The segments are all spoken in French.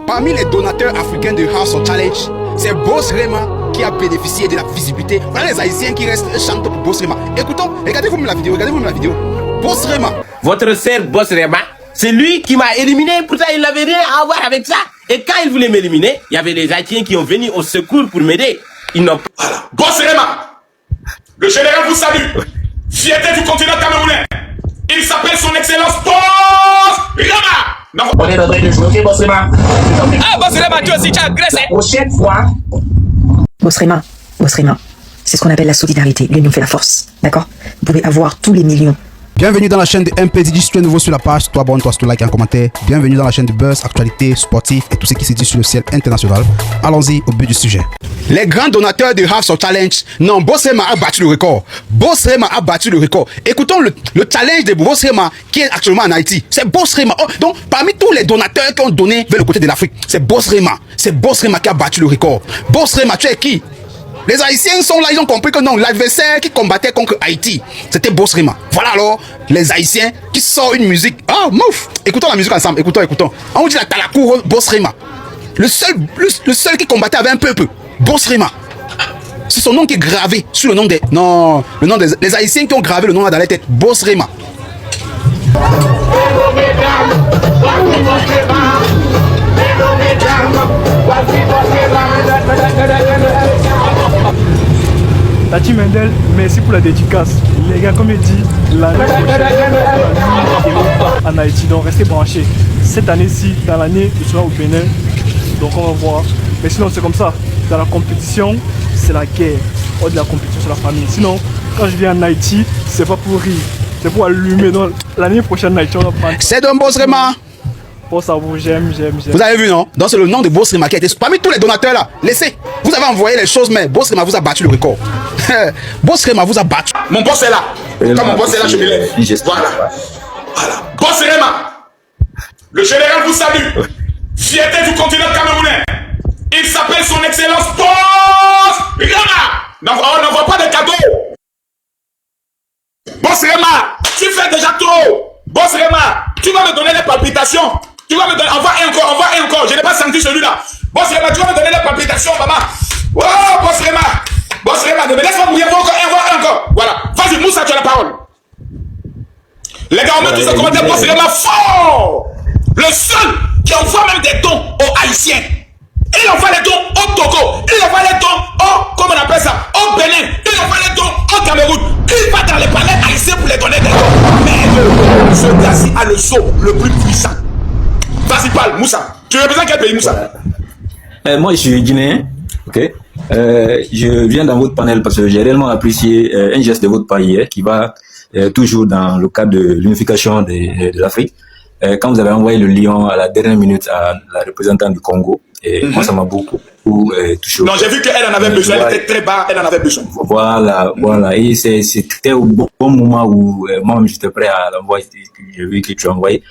Parmi les donateurs africains de House of Challenge, c'est Boss Rema qui a bénéficié de la visibilité. Voilà les Haïtiens qui restent chantent pour Boss Rema. Écoutons, regardez-vous la vidéo, Boss Rema. Votre sœur Boss Rema, c'est lui qui m'a éliminé, pourtant il n'avait rien à voir avec ça. Et quand il voulait m'éliminer, il y avait les Haïtiens qui ont venu au secours pour m'aider. Ils n'ont pas... Voilà. Boss Rema, le général vous salue. Fierté du continent camerounais. Il s'appelle son excellence Boss Rema. On est en train de jouer, Boss Rema. Ah, Boss Rema, toi aussi tu as agressé. La prochaine fois. Boss Rema, c'est ce qu'on appelle la solidarité. L'union fait la force, d'accord? Vous pouvez avoir tous les millions. Bienvenue dans la chaîne de MPDJ. Si tu es nouveau sur la page, toi abonne-toi, si tu like et un commentaire. Bienvenue dans la chaîne de buzz, actualité, sportif et tout ce qui se dit sur le ciel international. Allons-y au but du sujet. Les grands donateurs de House of Challenge, non, Boss Rema a battu le record. Boss Rema a battu le record. Écoutons le challenge de Boss Rema qui est actuellement en Haïti. C'est Boss Rema. Oh, donc, parmi tous les donateurs qui ont donné vers le côté de l'Afrique, c'est Boss Rema. C'est Boss Rema qui a battu le record. Boss Rema, tu es qui? Les Haïtiens sont là, ils ont compris que non, l'adversaire qui combattait contre Haïti, c'était Boss Rema. Voilà alors, les Haïtiens qui sortent une musique. Ah, mouf! Écoutons la musique ensemble, écoutons. On dit la Talakour, Boss Rema. Le seul qui combattait avec un peuple, Boss Rema. C'est son nom qui est gravé sur le nom des... Non, le nom des... Les Haïtiens qui ont gravé le nom là dans la tête, Boss Rema. Tati Mendel, merci pour la dédicace. Les gars, comme il dit, l'année prochaine, en Haïti, donc restez branchés. Cette année-ci, dans l'année, je serai au Bénin, donc on va voir. Mais sinon, c'est comme ça. Dans la compétition, c'est la guerre. Hors de la compétition, c'est la famille. Sinon, quand je viens en Haïti, c'est pas pour rire, c'est pour allumer. Donc l'année prochaine, en Haïti, on va prendre. C'est de Boss Rema. Pour ça, j'aime. Vous avez vu, non? Donc c'est le nom de Boss Rema qui a été... Parmi tous les donateurs là, laissez. Vous avez envoyé les choses, mais Boss Rema vous a battu le record. Boss Rema vous a battu. Mon boss est là. Quand mon boss est là, je me lève. Voilà. Boss Rema, le général vous salue. Fierté du continent camerounais. Il s'appelle son excellence Boss Rema. On n'envoie pas de cadeaux. Boss Rema, tu fais déjà trop. Boss Rema, tu vas me donner des palpitations. Tu vas me donner, envoie un encore. Je n'ai pas senti celui-là. Boss Rema, tu vas me donner des palpitations, maman. Oh, Boss Rema, ne me laisse pas mourir, encore. Voilà. Vas-y, Moussa, tu as la parole. Les gars, on met tous en commentaire, Boss Rema fort. Le seul qui envoie même des dons aux Haïtiens. Il envoie les dons au Togo. Il envoie les dons comment on appelle ça, au Bénin. Il envoie les dons au Cameroun. Il va dans les palais haïtiens pour les donner des dons. Mais ce gars-ci a le saut le plus puissant. Vas-y, parle, Moussa. Tu représentes quel pays, Moussa? Moi, je suis guinéen. Ok. Je viens dans votre panel parce que j'ai réellement apprécié un geste de votre pays qui va toujours dans le cadre de l'unification de l'Afrique. Quand vous avez envoyé le lion à la dernière minute à la représentante du Congo, moi ça m'a beaucoup touché. Non, j'ai vu qu'elle en avait besoin, elle était très bas, elle en avait besoin. Voilà. Et c'était au bon moment où moi j'étais prêt à l'envoyer, j'ai vu que tu as envoyé.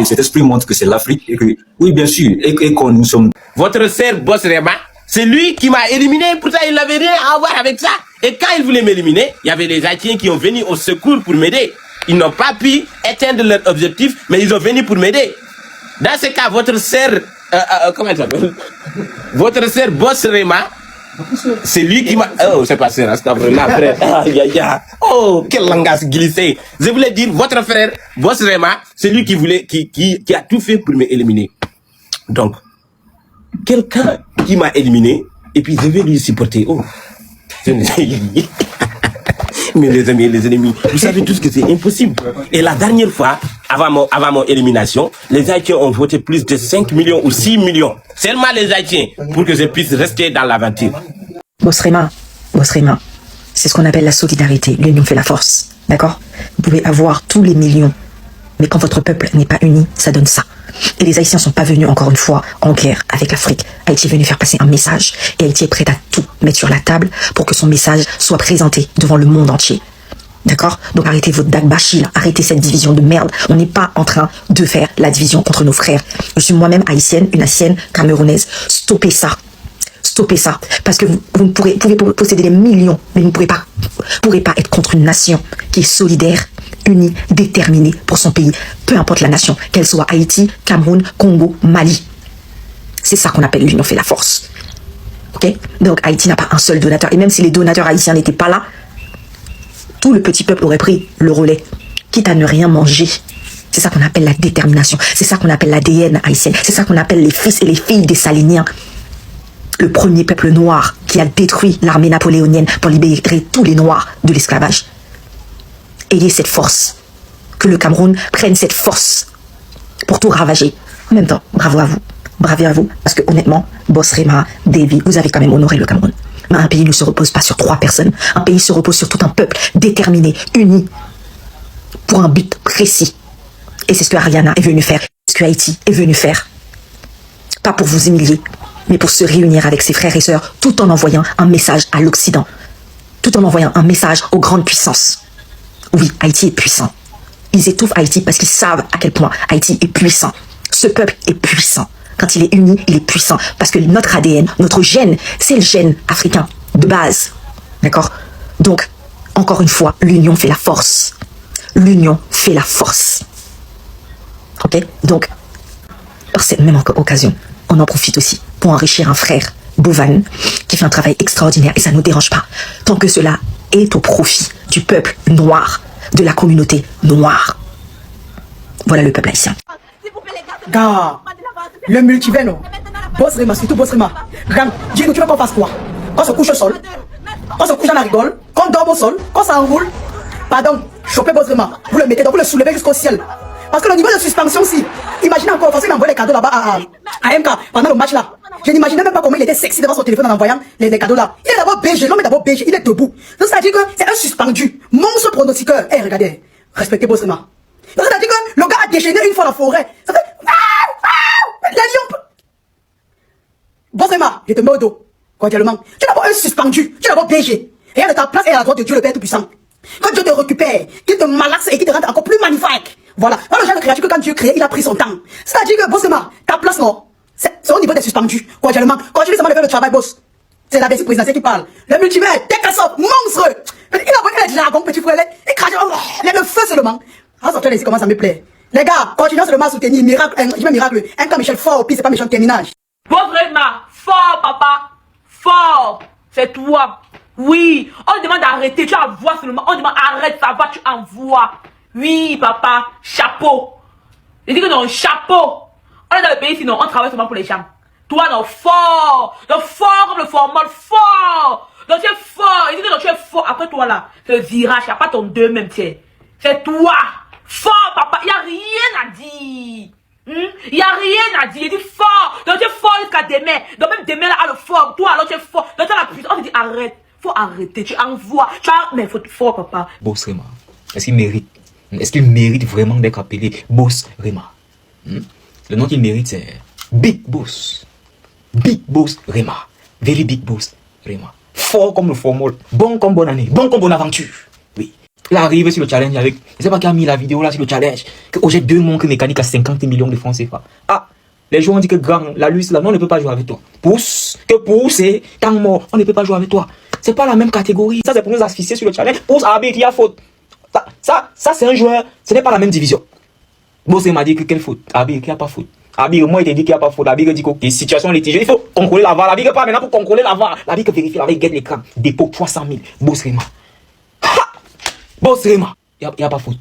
Cet esprit montre que c'est l'Afrique et que, oui bien sûr, et que nous sommes... Votre sœur Boss Rema, c'est lui qui m'a éliminé, pourtant il n'avait rien à voir avec ça. Et quand il voulait m'éliminer, il y avait les Haïtiens qui ont venu au secours pour m'aider. Ils n'ont pas pu atteindre leur objectif, mais ils ont venu pour m'aider. Dans ce cas, votre sœur, comment elle s'appelle? Votre sœur Boss Rema, c'est lui qui m'a... Oh, c'est pas sœur, c'est vraiment frère. Oh, quel langage glissé. Je voulais dire, votre frère Boss Rema, c'est lui qui a tout fait pour m'éliminer. Donc, quelqu'un qui m'a éliminé, et puis je vais lui supporter. Oh, mais les amis et les ennemis, vous savez tous que c'est impossible. Et la dernière fois, avant mon élimination, les Haïtiens ont voté plus de 5 millions ou 6 millions. Seulement les Haïtiens, pour que je puisse rester dans l'aventure. Boss Rema, c'est ce qu'on appelle la solidarité. L'union fait la force, d'accord? Vous pouvez avoir tous les millions, mais quand votre peuple n'est pas uni, ça donne ça. Et les Haïtiens sont pas venus encore une fois en guerre avec l'Afrique. Haïti est venu faire passer un message et Haïti est prêt à tout mettre sur la table pour que son message soit présenté devant le monde entier. D'accord? Donc arrêtez votre dagbashi, arrêtez cette division de merde. On n'est pas en train de faire la division contre nos frères. Je suis moi-même haïtienne, une haïtienne camerounaise. Stoppez ça. Stoppez ça. Parce que vous pouvez posséder des millions, mais vous ne pourrez pas être contre une nation qui est solidaire, unie, déterminée pour son pays. Peu importe la nation, qu'elle soit Haïti, Cameroun, Congo, Mali. C'est ça qu'on appelle l'union fait la force. Ok? Donc Haïti n'a pas un seul donateur. Et même si les donateurs haïtiens n'étaient pas là, tout le petit peuple aurait pris le relais, quitte à ne rien manger. C'est ça qu'on appelle la détermination. C'est ça qu'on appelle l'ADN haïtienne. C'est ça qu'on appelle les fils et les filles des Saléniens. Le premier peuple noir qui a détruit l'armée napoléonienne pour libérer tous les Noirs de l'esclavage. Ayez cette force. Que le Cameroun prenne cette force pour tout ravager. En même temps, bravo à vous. Bravo à vous. Parce que honnêtement, Boss Rema, Davy, vous avez quand même honoré le Cameroun. Mais un pays ne se repose pas sur 3 personnes. Un pays se repose sur tout un peuple déterminé, uni, pour un but précis. Et c'est ce que Ariana est venue faire. Ce que Haïti est venu faire. Pas pour vous humilier, mais pour se réunir avec ses frères et sœurs, tout en envoyant un message à l'Occident. Tout en envoyant un message aux grandes puissances. Oui, Haïti est puissant. Ils étouffent Haïti parce qu'ils savent à quel point Haïti est puissant. Ce peuple est puissant. Quand il est uni, il est puissant. Parce que notre ADN, notre gène, c'est le gène africain de base. D'accord? Donc, encore une fois, l'union fait la force. L'union fait la force. Ok? Donc, par cette même occasion, on en profite aussi pour enrichir un frère, Bovan, qui fait un travail extraordinaire et ça ne nous dérange pas. Tant que cela est au profit du peuple noir, de la communauté noire. Voilà le peuple haïtien. Gars, le multivers, non. Boss Rema, surtout Boss Rema. Regarde, dis-nous, tu veux qu'on fasse quoi? Qu'on se couche au sol, qu'on se couche dans la rigole, qu'on dorme au sol, qu'on s'enroule. Pardon, chopez Boss Rema. Vous le mettez, donc vous le soulevez jusqu'au ciel. Parce que le niveau de suspension aussi, imaginez encore, parce qu'il envoie les cadeaux là-bas à MK pendant le match là. Je n'imaginais même pas comment il était sexy devant son téléphone en envoyant les cadeaux là. Il est d'abord BG, l'homme est d'abord BG, il est debout. Donc ça veut dire que c'est un suspendu, monstre pronostiqueur. Eh, regardez, respectez Boss Rema. Donc ça veut dire que le gars a déchaîné une fois la forêt. Ça fait les lions. Boss Rema, je te mets au dos, cordialement. Tu es d'abord un suspendu, tu es d'abord BG. Et à ta place et à la droite de Dieu le Père Tout-Puissant. Quand Dieu te récupère, qu'il te malaxe et qu'il te rende encore plus magnifique. Voilà. Voilà le genre de créature que quand Dieu crée, il a pris son temps. C'est-à-dire que, Boss Rema, ta place, non, c'est au niveau des suspendus, cordialement. Continue seulement de faire le travail, boss. C'est la version présidentielle qui parle. Le multivers, décasseur, monstre. Il a envoyé les dragons, petit frère, il crache, le feu seulement. Ah, ça, comment ça me plaît. Les gars, continuez seulement à soutenir miracle, je mets miracle. Un cas Michel fort, puis c'est pas méchant terminage. Boss Rema, fort, papa. Fort. C'est toi. Oui. On te demande d'arrêter. Tu envoies seulement. On demande arrête ta voix, tu envoies. Oui, papa. Chapeau. Je dis que non, chapeau. On est dans le pays, sinon on travaille seulement pour les champs. Toi, non, fort. Donc, fort comme le formol, fort. Donc, tu es fort. Il dit que non, tu es fort. Après toi, là, c'est le virage. Il n'y a pas ton deux même, tiens. C'est toi. Fort, papa. Il n'y a rien à dire. Il n'y a rien à dire. Il dit fort. Donc, tu es fort jusqu'à demain. Donc, même demain, là, le fort. Toi, alors, tu es fort. Donc, tu as la puissance. On te dit arrête. Faut arrêter. Tu envoies. Tu as... Mais il faut être fort, papa. Boss Rema. Est-ce qu'il mérite? Est-ce qu'il mérite vraiment d'être appelé Boss Rema? Le nom qu'il mérite, c'est Big Boss. Big Boss Rema. Very Big Boss Rema. Fort comme le formol. Bon comme bonne année. Bon comme bonne aventure. Oui. Il arrive sur le challenge avec... Je sais pas qui a mis la vidéo là sur le challenge. Que Ojet 2 montres mécaniques à 50 millions de francs CFA. Ah, les joueurs ont dit que grand, la luce là, non, on ne peut pas jouer avec toi. Pousse, que pousse, c'est tant mort, on ne peut pas jouer avec toi. C'est pas la même catégorie. Ça, c'est pour nous asphyxier sur le challenge. Pousse, Abir qui a faute. Ça c'est un joueur, ce n'est pas la même division. Boss m'a dit que quelle faute? Abir qui a pas faute. Abir, moi, il t'a dit qu'il n'y a pas faute. Abir dit que situation litigieux, il faut contrôler la VAR. Abir pas maintenant pour contrôler la VAR. Abir que vérifie la VAR, il gagne l'écran. Dépôt 300 000. Boss Rema. Boss Rema. Il n'y a pas faute.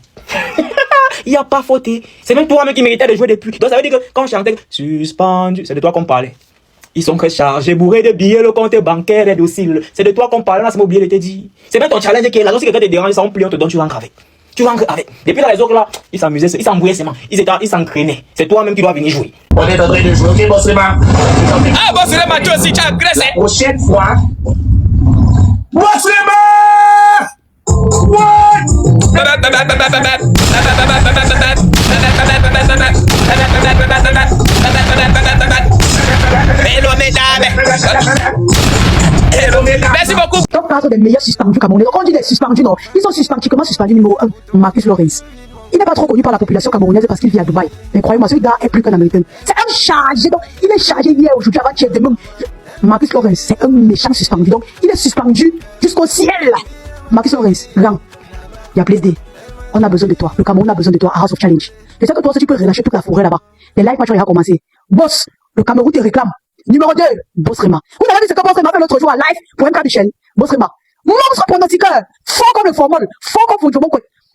Il n'y a pas faute. C'est même toi-même qui méritais de jouer depuis. Donc ça veut dire que quand je chantais suspendu, c'est de toi qu'on parlait. Ils sont très chargés, bourrés de billets, le compte bancaire est docile. C'est de toi qu'on parle, là, c'est oublié de te dire. C'est même ton challenge qui est là. Donc si quelqu'un te dérange, ça on plie, on te donne, tu rentres avec. Tu rentres avec. Depuis là, les autres là, ils s'amusaient, ils s'embrouillaient seulement. Ils s'entraînaient. C'est toi-même qui dois venir jouer. On est en train de jouer, ok, Boss Rema? Ah, Boss Rema, toi aussi, tu as agressé. La prochaine fois. Boss Rema! What? Hello, mesdames. Merci beaucoup. Top classe des meilleurs suspendus camerounais. Quand on dit des suspendus, non, ils sont suspendus. Comment suspendu numéro 1? Marcus Lawrence. Il n'est pas trop connu par la population camerounaise parce qu'il vit à Dubaï. Mais croyez-moi, ce gars est plus qu'un Américain. C'est un chargé. Donc, il est chargé hier, aujourd'hui, avant-hier, demain. Marcus Lawrence, c'est un méchant suspendu. Donc, il est suspendu jusqu'au ciel. Marcus Lawrence, grand. Il y a plaisir. On a besoin de toi. Le Cameroun a besoin de toi à House of Challenge. Je sais que toi aussi, tu peux relâcher toute la forêt là-bas. Les live matchs ont commencé. Boss, le Cameroun te réclame. Numéro 2, Boss Rema. Vous avez vu ce que Boss Rema fait l'autre jour à live pour MK Michel. Boss Rema. Monstre pronostiqueur. Fort comme le formol. Fort comme Fondjomon.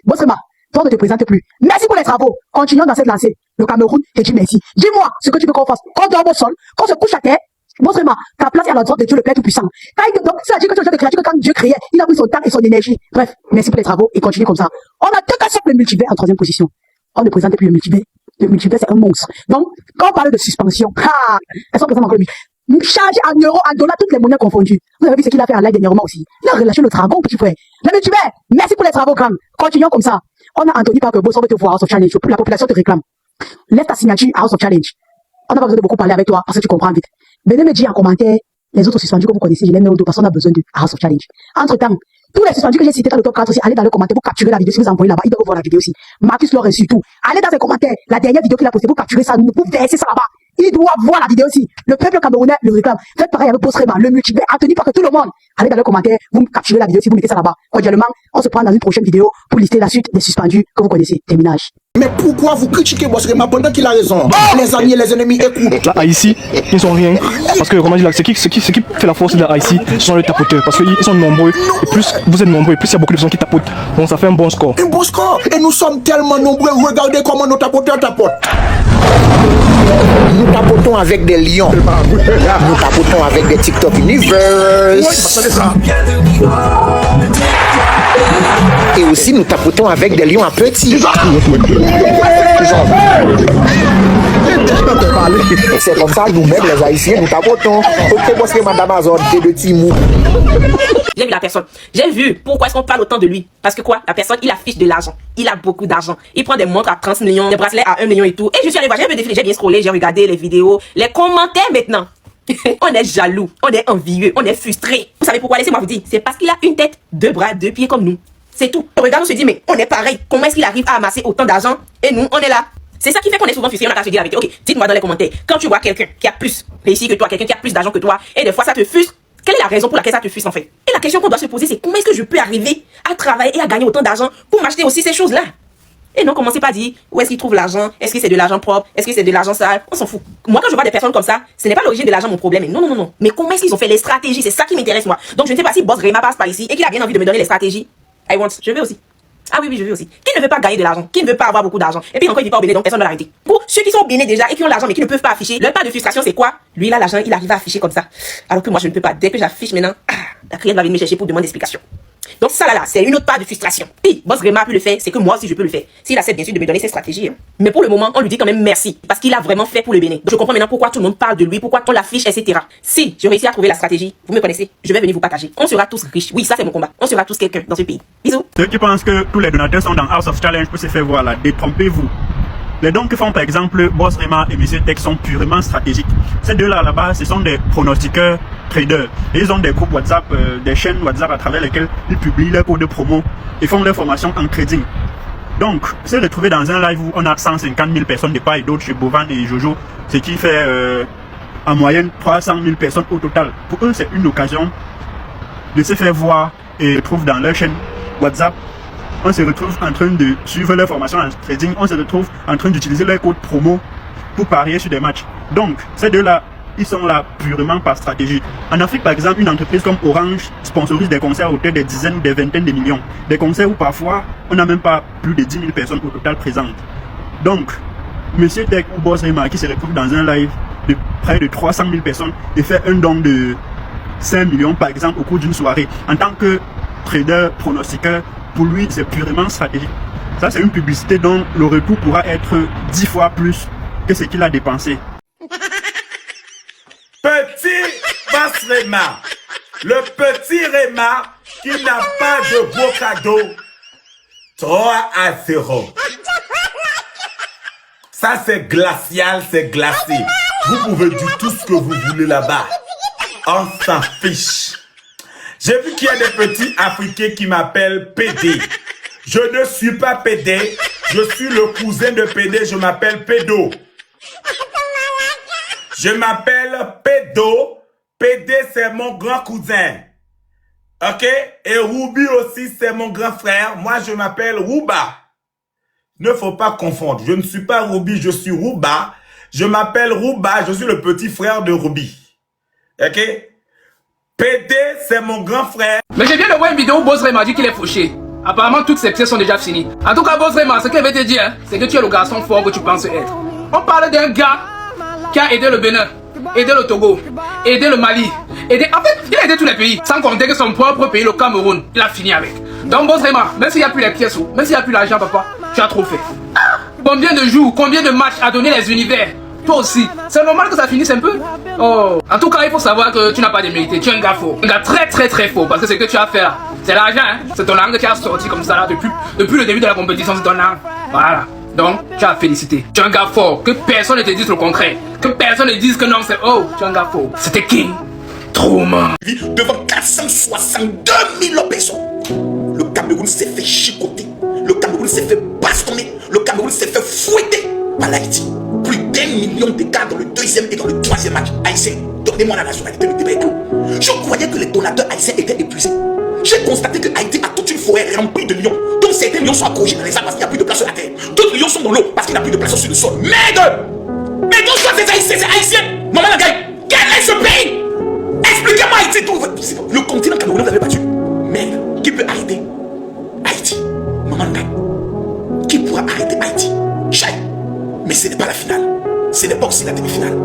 Boss Rema. Toi, ne te présente plus. Merci pour les travaux. Continuons dans cette lancée. Le Cameroun te dit merci. Dis-moi ce que tu veux qu'on fasse. Qu'on dorme au sol, qu'on se couche à terre. Boss Rema, ta place est à l'endroit de Dieu le Père Tout-Puissant. Donc, ça veut dire que tu es le genre de créature que quand Dieu créait, il a pris son temps et son énergie. Bref, merci pour les travaux et continue comme ça. On a deux cas sur le multivers en 3e position. On ne présente plus le multivers. Le multivers, c'est un monstre. Donc, quand on parle de suspension, elles sont présentes encore lui. Chargé en euros, en dollars, toutes les monnaies confondues. Vous avez vu ce qu'il a fait en live dernièrement aussi. Il a relâché le dragon, petit frère. Le multivers, merci pour les travaux, Gram. Continuons comme ça. On a Anthony Parker Boss, on veut te voir House of Challenge. La population te réclame. Laisse ta signature à House of Challenge. On n'a pas besoin de beaucoup parler avec toi parce que tu comprends vite. Venez me dire en commentaire les autres suspendus que vous connaissez. Je les mets au dos parce qu'on a besoin de House of Challenge. Entre temps, tous les suspendus que j'ai cités dans le top 4 aussi, allez dans le commentaire pour capturer la vidéo. Si vous envoyez là-bas, ils doivent voir la vidéo aussi. Marcus Laure surtout. Allez dans les commentaires. La dernière vidéo qu'il a postée pour capturer ça, pour verser ça là-bas. Il doit voir la vidéo aussi. Le peuple camerounais le réclame. Faites pareil avec Boss Rema, le multivers, Anthony Parker, tout le monde. Allez dans le commentaire, vous capturez la vidéo si vous mettez ça là-bas. Cordialement, on se prend dans une prochaine vidéo pour lister la suite des suspendus que vous connaissez. Terminage. Mais pourquoi vous critiquez Boss Rema pendant qu'il a raison? Les amis et les ennemis écoutent. Là, ici, ils sont rien. Parce que, comment dire, ce qui fait la force de la Haïti, ce sont les tapoteurs. Parce qu'ils sont nombreux. Et plus vous êtes nombreux, et plus il y a beaucoup de personnes qui tapotent. Donc ça fait un bon score. Un bon score. Et nous sommes tellement nombreux. Regardez comment nos tapoteurs tapotent. Nous tapotons avec des lions. Nous tapotons avec des TikTok Universe. Et aussi nous tapotons avec des lions à petits. Et c'est comme ça nous-mêmes les Haïtiens nous tapotons. Ok, Boss Rema d'Amazon, t'es de Timou. J'ai vu la personne. J'ai vu pourquoi est-ce qu'on parle autant de lui. Parce que quoi? La personne, il affiche de l'argent. Il a beaucoup d'argent. Il prend des montres à 30 millions, des bracelets à 1 million et tout. Et je suis allé voir, j'ai vu défiler, j'ai bien scrollé, j'ai regardé les vidéos, les commentaires maintenant. On est jaloux, on est envieux, on est frustré. Vous savez pourquoi? Laissez-moi vous dire. C'est parce qu'il a une tête, 2 bras, 2 pieds comme nous. C'est tout. On regarde, on se dit, mais on est pareil. Comment est-ce qu'il arrive à amasser autant d'argent? Et nous, on est là. C'est ça qui fait qu'on est souvent frustré. On a qu'à se dire la vérité. Ok, dites-moi dans les commentaires. Quand tu vois quelqu'un qui a plus réussi que toi, quelqu'un qui a plus d'argent que toi, et des fois ça te frustre, quelle est la raison pour laquelle ça te frustre en fait? Et la question qu'on doit se poser, c'est comment est-ce que je peux arriver à travailler et à gagner autant d'argent pour m'acheter aussi ces choses-là? Et non, commencez pas à dire où est-ce qu'il trouve l'argent, est-ce que c'est de l'argent propre, est-ce que c'est de l'argent sale, on s'en fout. Moi, quand je vois des personnes comme ça, ce n'est pas l'origine de l'argent mon problème. Non, non, non, non. Mais comment est-ce qu'ils ont fait les stratégies? C'est ça qui m'intéresse moi. Donc je ne sais pas si Boss Rema passe par ici et qu'il a bien envie de me donner les stratégies. I want, je veux aussi. Ah oui, oui, je veux aussi. Qui ne veut pas gagner de l'argent? Qui ne veut pas avoir beaucoup d'argent? Et puis encore, il vit pas au Bénin, donc personne ne va l'arrêter. Pour ceux qui sont au Bénin déjà et qui ont l'argent mais qui ne peuvent pas afficher, leur part de frustration, c'est quoi? Lui, là, l'argent, il arrive à afficher comme ça. Alors que moi, je ne peux pas. Dès que j'affiche maintenant, la cliente va venir me chercher pour demander d'explication. Donc ça là, c'est une autre part de frustration. Si Boss Rema peut le faire, c'est que moi aussi je peux le faire. S'il accepte bien sûr de me donner ses stratégies. Mais pour le moment, on lui dit quand même merci. Parce qu'il a vraiment fait pour le Bénin. Donc je comprends maintenant pourquoi tout le monde parle de lui, pourquoi on l'affiche, etc. Si je réussis à trouver la stratégie, vous me connaissez, je vais venir vous partager. On sera tous riches. Oui, ça c'est mon combat. On sera tous quelqu'un dans ce pays. Bisous. Ceux qui pensent que tous les donateurs sont dans House of Challenge pour se faire voir là, détrompez-vous. Les dons que font par exemple Boss Rema et Monsieur Tech sont purement stratégiques. Ces deux-là là-bas, ce sont des pronostiqueurs traders. Et ils ont des groupes WhatsApp, des chaînes WhatsApp à travers lesquelles ils publient leurs cours de promo et font leur formation en trading. Donc, se retrouver dans un live où on a 150 000 personnes de part et d'autre chez Bovan et Jojo, ce qui fait en moyenne 300 000 personnes au total. Pour eux, c'est une occasion de se faire voir et retrouver dans leur chaîne WhatsApp. On se retrouve en train de suivre leur formation en trading, on se retrouve en train d'utiliser leur code promo pour parier sur des matchs. Donc, ces deux-là, ils sont là purement par stratégie. En Afrique, par exemple, une entreprise comme Orange sponsorise des concerts à hauteur des dizaines ou des vingtaines de millions. Des concerts où parfois, on n'a même pas plus de 10 000 personnes au total présentes. Donc, Monsieur Tech ou Boss Rema qui se retrouve dans un live de près de 300 000 personnes et fait un don de 5 millions, par exemple, au cours d'une soirée, en tant que trader, pronostiqueur, pour lui, c'est purement stratégique. Ça, c'est une publicité dont le retour pourra être 10 fois plus que ce qu'il a dépensé. Petit Boss Rema. Le petit Rema qui n'a pas de beau cadeau. 3-0. Ça, c'est glacial, c'est glacé. Vous pouvez dire tout ce que vous voulez là-bas. On s'en fiche. J'ai vu qu'il y a des petits Africains qui m'appellent PD. Je ne suis pas PD. Je suis le cousin de PD. Je m'appelle Pédo. Je m'appelle Pédo. PD, c'est mon grand cousin. Ok? Et Ruby aussi, c'est mon grand frère. Moi, je m'appelle Rouba. Ne faut pas confondre. Je ne suis pas Ruby, je suis Rouba. Je m'appelle Rouba, je suis le petit frère de Ruby. Ok? PD, c'est mon grand frère. Mais je viens de voir une vidéo où Boss Rema dit qu'il est fauché. Apparemment, toutes ces pièces sont déjà finies. En tout cas, Boss Rema, ce qu'elle veut te dire, hein, c'est que tu es le garçon fort que tu penses être. On parle d'un gars qui a aidé le Bénin, aidé le Togo, aidé le Mali, aidé... En fait, il a aidé tous les pays. Sans compter que son propre pays, le Cameroun, il a fini avec. Donc, Boss Rema, même s'il n'y a plus les pièces, même s'il n'y a plus l'argent, papa, tu as trop fait. Combien de jours, combien de matchs a donné les univers? Toi aussi. C'est normal que ça finisse un peu. Oh. En tout cas, il faut savoir que tu n'as pas de mérité. Tu es un gars faux. Un gars très très très faux. Parce que ce que tu as fait là, c'est l'argent. Hein? C'est ton argent que tu as sorti comme ça là depuis le début de la compétition. C'est ton argent. Voilà. Donc, tu as félicité. Tu es un gars fort. Que personne ne te dise le contraire. Que personne ne dise que non, c'est oh, tu es un gars faux. C'était King Trauma. Devant 462 000 personnes. Le Cameroun s'est fait chicoter. Le Cameroun s'est fait bastonner. Le Cameroun s'est fait fouetter par l'Haïti. Plus d'1 million d'écarts dans le deuxième et dans le troisième match haïtien. Donnez-moi la nationalité du débat. Je croyais que les donateurs haïtiens étaient épuisés. J'ai constaté que Haïti a toute une forêt remplie de lions. Donc certains lions sont accrochés dans les arbres parce qu'il n'y a plus de place sur la terre. D'autres lions sont dans l'eau parce qu'il n'y a plus de place sur le sol. Merde! Mais donc soit c'est haïtien, c'est haïtien. Maman la gagne. Quel est ce pays? Expliquez-moi Haïti. Le continent camerounais vous avez battu. Merde. Qui peut arrêter Haïti? Maman la gagne. Qui pourra arrêter Haïti? Chai. Mais ce n'est pas la finale. Ce n'est pas aussi la demi-finale.